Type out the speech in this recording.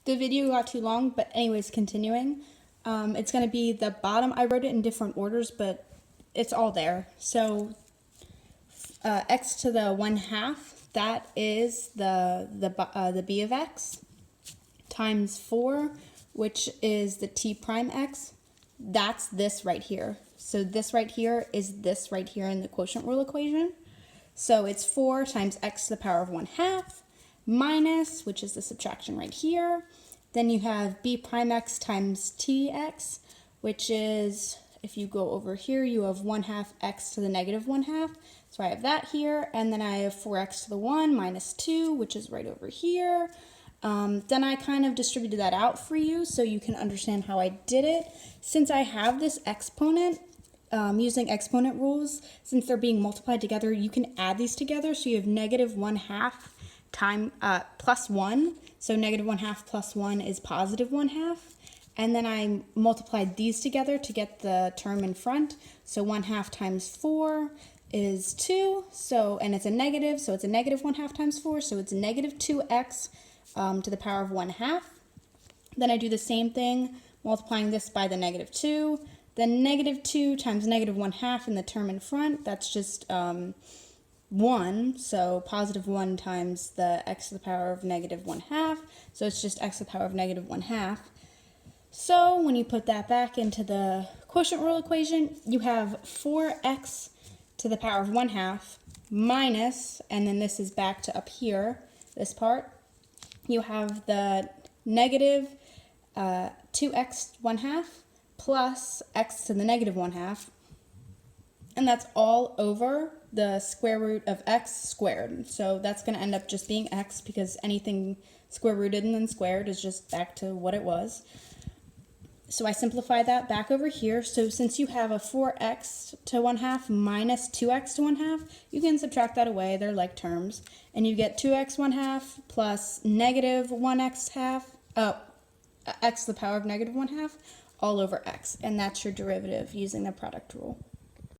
The video got too long, but anyways, continuing. It's going to be the bottom. I wrote it in different orders, but it's all there. So x to the 1/2, that is the b of x, times 4, which is the t prime x. That's this right here. So this right here is this right here in the quotient rule equation. So it's 4 times x to the power of 1/2 minus, which is the subtraction right here. Then you have b prime x times tx, which is, if you go over here, you have 1/2 x to the negative 1/2. So I have that here, and then I have 4x to the 1 minus 2, which is right over here. Then I kind of distributed that out for you so you can understand how I did it. Since I have this exponent, using exponent rules, since they're being multiplied together, you can add these together. So you have negative 1/2 plus 1. So negative 1/2 plus 1 is positive 1/2. And then I multiplied these together to get the term in front. So 1/2 times 4 is 2. So, and it's a negative, so it's a negative 1/2 times 4. So it's negative 2x to the power of 1/2. Then I do the same thing, multiplying this by the negative 2. Then negative 2 times negative 1/2 in the term in front, that's just 1. So positive 1 times the x to the power of negative 1/2. So it's just x to the power of negative 1/2. So when you put that back into the quotient rule equation, you have 4x to the power of 1/2 minus, and then this is back to up here, this part. You have the negative 2x 1/2 plus x to the negative 1/2. And that's all over the square root of x squared. So that's going to end up just being x, because anything square rooted and then squared is just back to what it was. So I simplify that back over here. So since you have a 4x to 1/2 minus 2x to 1/2, you can subtract that away. They're like terms. And you get 2x 1/2 plus negative 1x x to the power of negative 1/2 all over x. And that's your derivative using the product rule.